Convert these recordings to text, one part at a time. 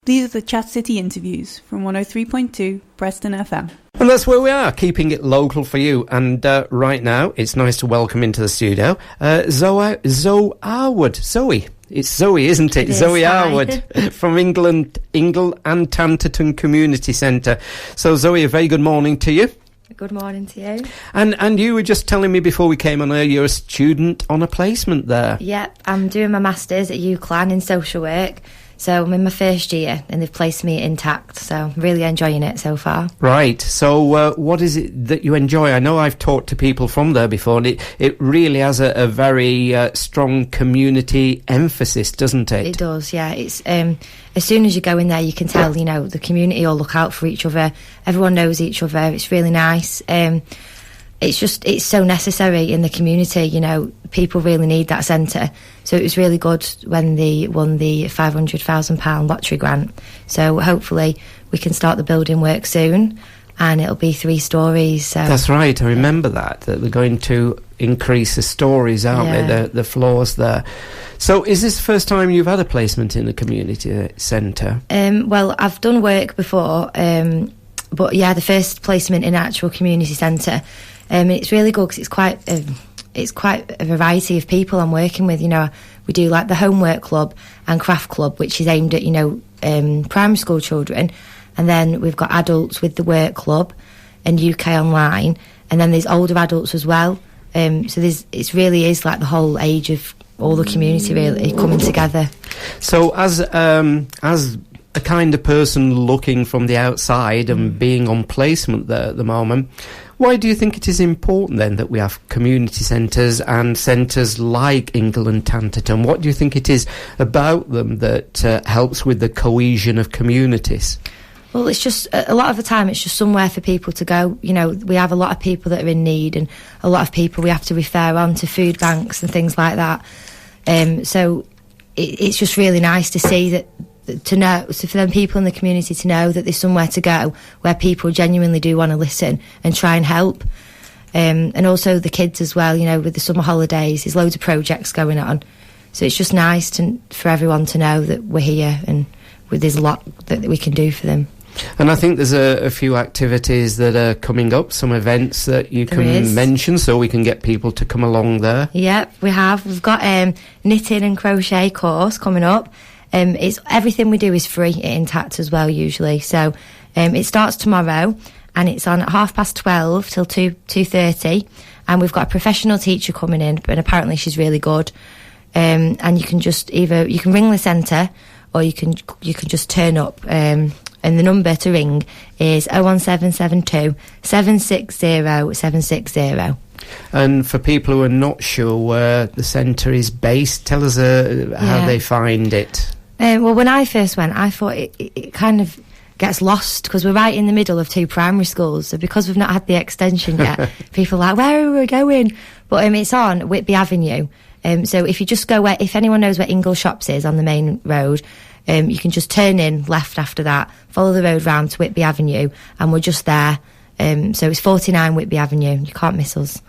These are the Chat City interviews from 103.2 Preston FM. And that's where we are, keeping it local for you. And right now, it's nice to welcome into the studio Zoe Harwood. Zoe. It's Zoe, isn't it? Zoe Harwood from Ingol Tanterton Community Center. So, Zoe, a very good morning to you. Good morning to you. And you were just telling me before we came on air, you're a student on a placement there. Yep, I'm doing my Masters at UCLan in social work. So I'm in my first year and they've placed me Intact, so I'm really enjoying it so far. Right, so what is it that you enjoy? I know I've talked to people from there before, and it really has a very strong community emphasis, doesn't it? It does, yeah. It's as soon as you go in there, you can tell, you know, the community all look out for each other. Everyone knows each other. It's really nice. It's so necessary in the community, you know, people really need that centre. So it was really good when they won the £500,000 lottery grant. So hopefully we can start the building work soon and it'll be 3 stories. So. That's right, I remember that they're going to increase the stories, aren't they, the floors there. So is this the first time you've had a placement in a community centre? Well, I've done work before, but yeah, the first placement in an actual community centre. It's really good because it's quite a variety of people I'm working with. You know, we do like the homework club and craft club, which is aimed at, you know, primary school children, and then we've got adults with the work club and UK Online, and then there's older adults as well. So it really is like the whole age of all the community really coming together. So as a kind of person looking from the outside and being on placement there at the moment, why do you think it is important then that we have community centres and centres like Ingol and Tanterton? What do you think it is about them that helps with the cohesion of communities? Well, it's just, a lot of the time, it's just somewhere for people to go. You know, we have a lot of people that are in need and a lot of people we have to refer on to food banks and things like that. So it's just really nice to see that, to know, so for them people in the community to know that there's somewhere to go where people genuinely do want to listen and try and help. And also the kids as well, you know, with the summer holidays, there's loads of projects going on. So it's just nice for everyone to know that we're here and there's a lot that we can do for them. And I think there's a few activities that are coming up, some events that you can mention so we can get people to come along there. Yep, we have. We've got knitting and crochet course coming up. It's everything we do is free at Intact as well usually. So it starts tomorrow and it's on at 12:30 till 2:30, and we've got a professional teacher coming in, and apparently she's really good. And you can just you can ring the centre or you can just turn up. And the number to ring is 01772 760 760. And for people who are not sure where the centre is based, tell us how they find it. Well, when I first went, I thought it kind of gets lost because we're right in the middle of 2 primary schools. So because we've not had the extension yet, people are like, where are we going? But it's on Whitby Avenue. So if you just go if anyone knows where Ingol Shops is on the main road, you can just turn in left after that, follow the road round to Whitby Avenue, and we're just there. So it's 49 Whitby Avenue. You can't miss us.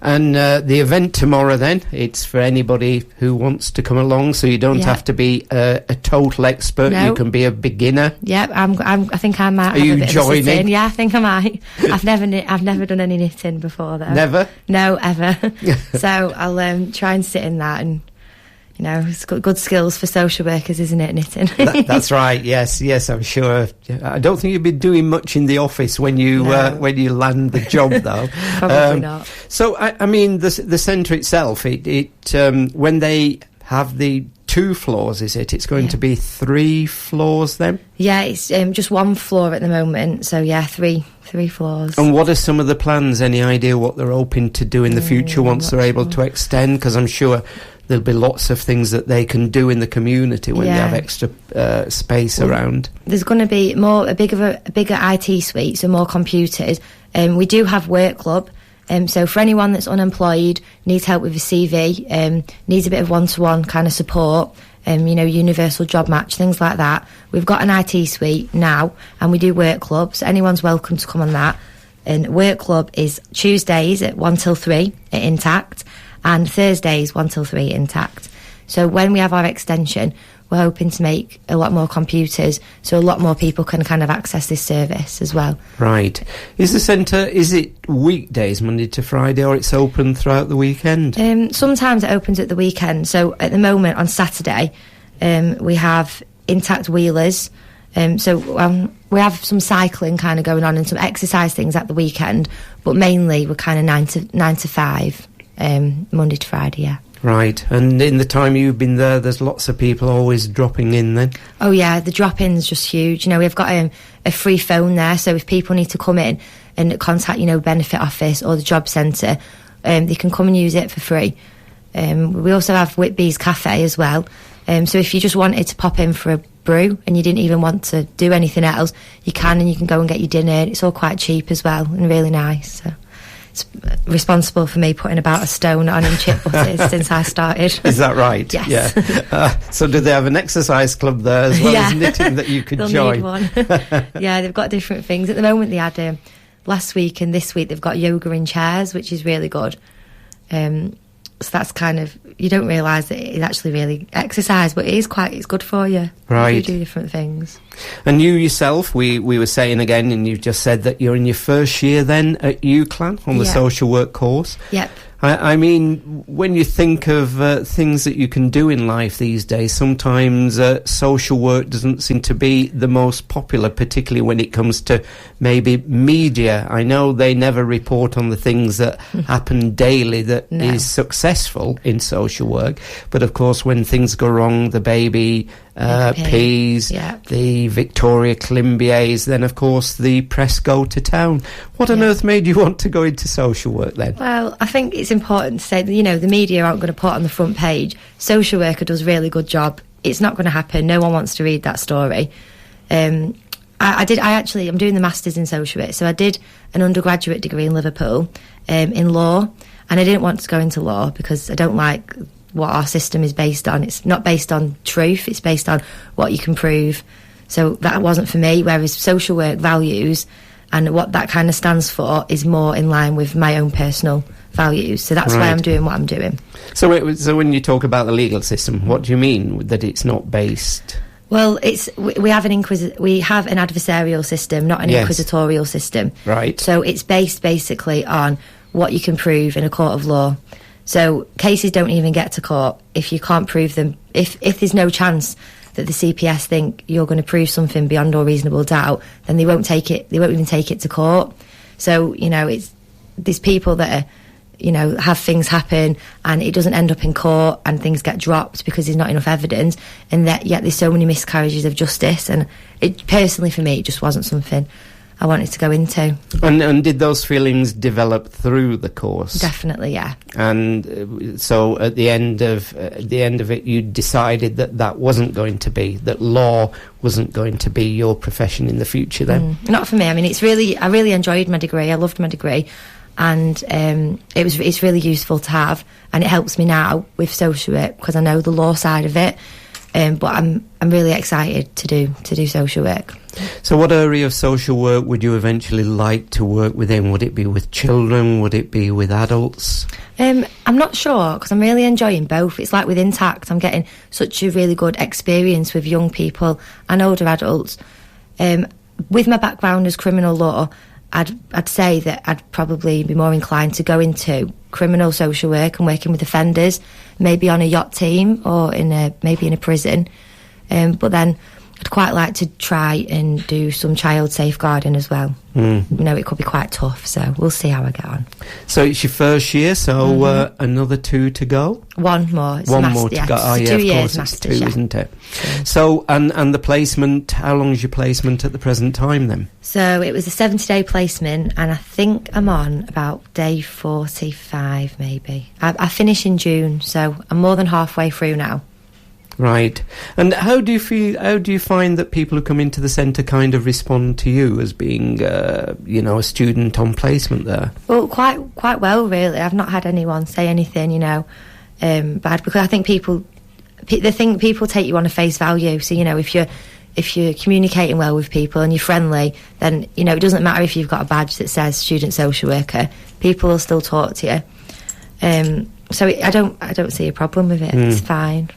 And the event tomorrow then, it's for anybody who wants to come along, so you don't have to be a total expert. No. You can be a beginner. Yep, I think I might. Are you joining? Yeah, I think I might. I've never done any knitting before though. Never? No, ever. So I'll try and sit in that, and you know, it's got good skills for social workers, isn't it, knitting? That's right, yes, I'm sure. I don't think you'll be doing much in the office when you land the job, though. Probably not. So, I mean, the centre itself, when they have the 2 floors, is it? It's going to be 3 floors then? Yeah, it's just 1 floor at the moment, so yeah, 3 floors. And what are some of the plans? Any idea what they're hoping to do in the future once they're able to extend? Because I'm sure there'll be lots of things that they can do in the community when they have extra space around. There's going to be a bigger IT suite, so more computers. We do have work club. So for anyone that's unemployed, needs help with a CV, needs a bit of one-to-one kind of support, you know, universal job match, things like that. We've got an IT suite now, and we do work club, so anyone's welcome to come on that. And work club is Tuesdays at 1 till 3 at Intact, and Thursdays 1 till 3 Intact. So when we have our extension, we're hoping to make a lot more computers so a lot more people can kind of access this service as well. Right. Is the centre, is it weekdays, Monday to Friday, or it's open throughout the weekend? Sometimes it opens at the weekend. So at the moment on Saturday, we have intact wheelers. We have some cycling kind of going on and some exercise things at the weekend, but mainly we're kind of 9 to 5, Monday to Friday, yeah. Right, and in the time you've been there, there's lots of people always dropping in then? Oh yeah, the drop-in's just huge. You know, we've got a free phone there, so if people need to come in and contact, you know, Benefit Office or the Job Centre, they can come and use it for free. We also have Whitby's Cafe as well. So if you just wanted to pop in for a brew and you didn't even want to do anything else, you can, and you can go and get your dinner. It's all quite cheap as well and really nice. So it's responsible for me putting about a stone on in chip butters since I started. Is that right? Yes. Yeah. So do they have an exercise club there as well as knitting that you could They'll join? Need one. Yeah, they've got different things. At the moment they had last week and this week they've got yoga in chairs, which is really good. So that's kind of, you don't realise that it's actually really exercise, but it's good for you. Right. You do different things. And you yourself, we were saying again, and you've just said that you're in your first year then at UCLan on the social work course. Yep. I mean, when you think of things that you can do in life these days, sometimes social work doesn't seem to be the most popular, particularly when it comes to maybe media. I know they never report on the things that happen daily that is successful in social work. But of course, when things go wrong, the baby peas, the Victoria Climbiers, then of course the press go to town. What on earth made you want to go into social work then? Well, I think it's important to say that, you know, the media aren't going to put on the front page, social worker does a really good job. It's not going to happen. No one wants to read that story. I'm doing the Masters in social work, so I did an undergraduate degree in Liverpool in law, and I didn't want to go into law because I don't like what our system is based on. It's not based on truth, it's based on what you can prove. So that wasn't for me, whereas social work values and what that kind of stands for is more in line with my own personal values. So that's why I'm doing what I'm doing. So when you talk about the legal system, what do you mean that it's not based? Well, we have an adversarial system, not an inquisitorial system. Right. So it's based basically on what you can prove in a court of law. So cases don't even get to court if you can't prove them. If there's no chance that the CPS think you're going to prove something beyond all reasonable doubt, then they won't take it. They won't even take it to court. So, you know, there's people that are, you know, have things happen and it doesn't end up in court and things get dropped because there's not enough evidence, and that yet there's so many miscarriages of justice. And it personally for me, it just wasn't something I wanted to go into. And did those feelings develop through the course? Definitely, yeah. And so at the end of it, you decided that wasn't going to be, that law wasn't going to be your profession in the future then? Not for me. I mean, I really enjoyed my degree. I loved my degree, and it's really useful to have, and it helps me now with social work because I know the law side of it. But I'm really excited to do social work. So what area of social work would you eventually like to work within? Would it be with children? Would it be with adults? I'm not sure because I'm really enjoying both. It's like with Intact, I'm getting such a really good experience with young people and older adults. With my background as criminal law, I'd say that I'd probably be more inclined to go into criminal social work and working with offenders, maybe on a yacht team or maybe in a prison. But then I'd quite like to try and do some child safeguarding as well. You know, it could be quite tough, so we'll see how I get on. So it's your first year, so another 2 to go? One more. It's One more to go. Oh, yeah, 2 of years course, masters, it's 2, isn't it? So, and the placement, how long is your placement at the present time then? So it was a 70-day placement, and I think I'm on about day 45 maybe. I finish in June, so I'm more than halfway through now. Right. And how do you find that people who come into the centre kind of respond to you as being, a student on placement there? Well, quite well, really. I've not had anyone say anything, bad, because I think people take you on a face value. So, if you're communicating well with people and you're friendly, then, it doesn't matter if you've got a badge that says student social worker. People will still talk to you. So I don't see a problem with it. It's fine.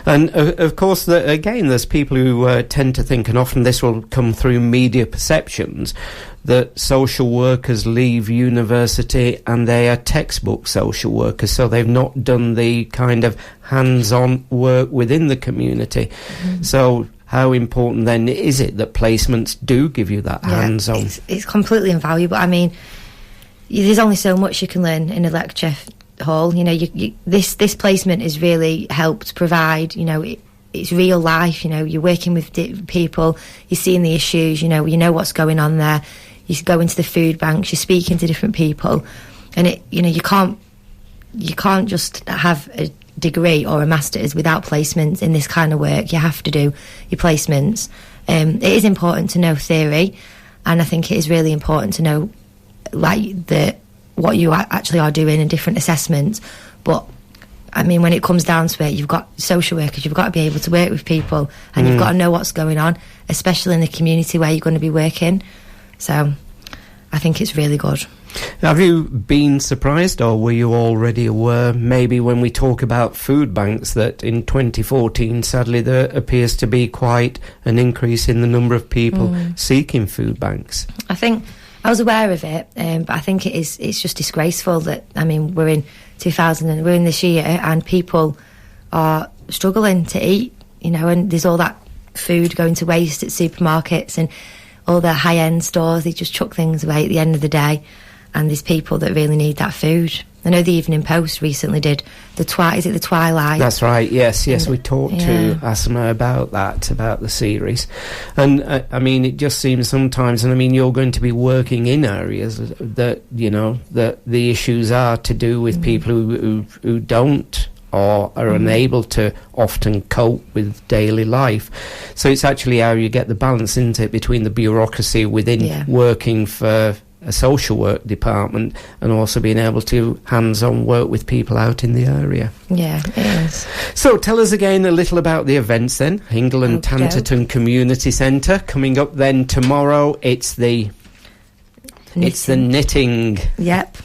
And of course, again, there's people who tend to think, and often this will come through media perceptions, that social workers leave university and they are textbook social workers, so they've not done the kind of hands-on work within the community. So how important then is it that placements do give you that hands-on? It's completely invaluable. I mean, there's only so much you can learn in a lecture hall. You know, this placement has really helped provide, you know, it's real life. You know, you're working with people, you're seeing the issues, you know what's going on there. You go into the food banks, you're speaking to different people, and you can't just have a degree or a master's without placements in this kind of work. You have to do your placements. It is important to know theory, and I think it is really important to know what you actually are doing in different assessments. But I mean, when it comes down to it, you've got social workers, you've got to be able to work with people, and you've got to know what's going on, especially in the community where you're going to be working. So I think it's really good. Have you been surprised, or were you already aware, maybe when we talk about food banks, that in 2014, sadly, there appears to be quite an increase in the number of people seeking food banks? I think I was aware of it, but I think it's just disgraceful that, I mean, we're in 2000 and we're in this year and people are struggling to eat, you know, and there's all that food going to waste at supermarkets and all the high-end stores. They just chuck things away at the end of the day, and there's people that really need that food. I know the Evening Post recently did the Twilight? That's right, yes, we talked to Asma about that, about the series. And, I mean, it just seems sometimes, and I mean, you're going to be working in areas that, you know, that the issues are to do with people who don't or are unable to often cope with daily life. So it's actually how you get the balance, isn't it, between the bureaucracy within working for a social work department and also being able to hands-on work with people out in the area. Yeah, it is. So tell us again a little about the events then. Ingol Tanterton Community Center coming up then tomorrow. It's the knitting. Yep.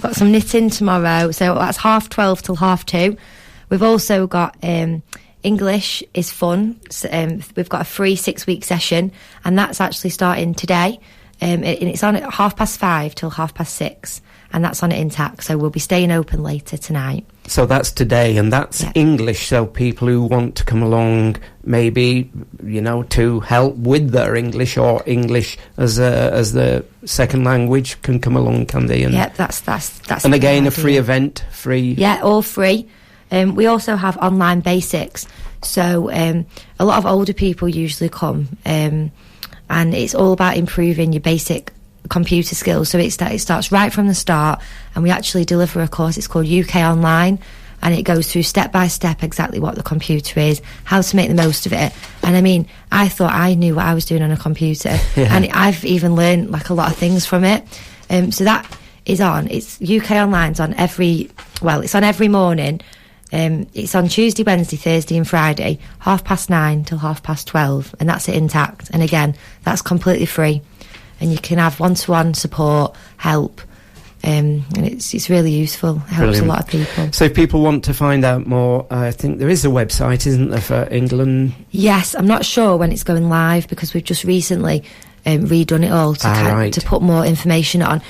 Got some knitting tomorrow, so that's 12:30 till 2:30. We've also got English is fun. So, we've got a free 6-week session, and that's actually starting today. And it's on at 5:30 till 6:30, and that's on at Intact, so we'll be staying open later tonight. So that's today, and that's English, so people who want to come along, maybe, you know, to help with their English or English as the second language can come along, can they? And that's and again, a free event, free. Yeah, all free. We also have online basics, so a lot of older people usually come, and it's all about improving your basic computer skills. So it starts right from the start, and we actually deliver a course. It's called UK Online, and it goes through step by step exactly what the computer is, how to make the most of it. And I mean, I thought I knew what I was doing on a computer, and I've even learned like a lot of things from it. So that is on. It's UK Online's on it's on every morning. It's on Tuesday, Wednesday, Thursday and Friday, 9:30 till 12:30, and that's at Intact. And again, that's completely free, and you can have one-to-one support, help, and it's really useful. It helps a lot of people. So if people want to find out more, I think there is a website, isn't there, for England? Yes, I'm not sure when it's going live because we've just recently redone it all to put more information on.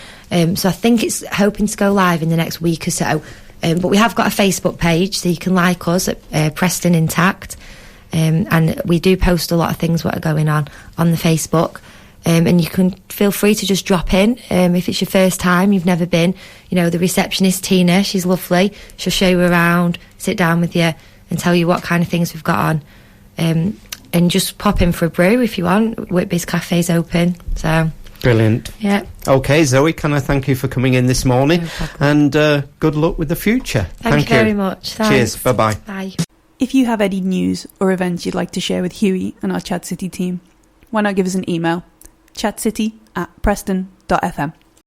So I think it's hoping to go live in the next week or so. But we have got a Facebook page, so you can like us at Preston Intact, and we do post a lot of things what are going on the Facebook, and you can feel free to just drop in if it's your first time, you've never been. You know, the receptionist Tina, she's lovely, she'll show you around, sit down with you and tell you what kind of things we've got on, and just pop in for a brew if you want. Whitby's Cafe's open, so... Brilliant. Yeah. Okay, Zoe, can I thank you for coming in this morning? No problem. And good luck with the future. Thank you very much. Thanks. Cheers. Bye-bye. Bye. If you have any news or events you'd like to share with Hughie and our Chat City team, why not give us an email, chatcity@preston.fm.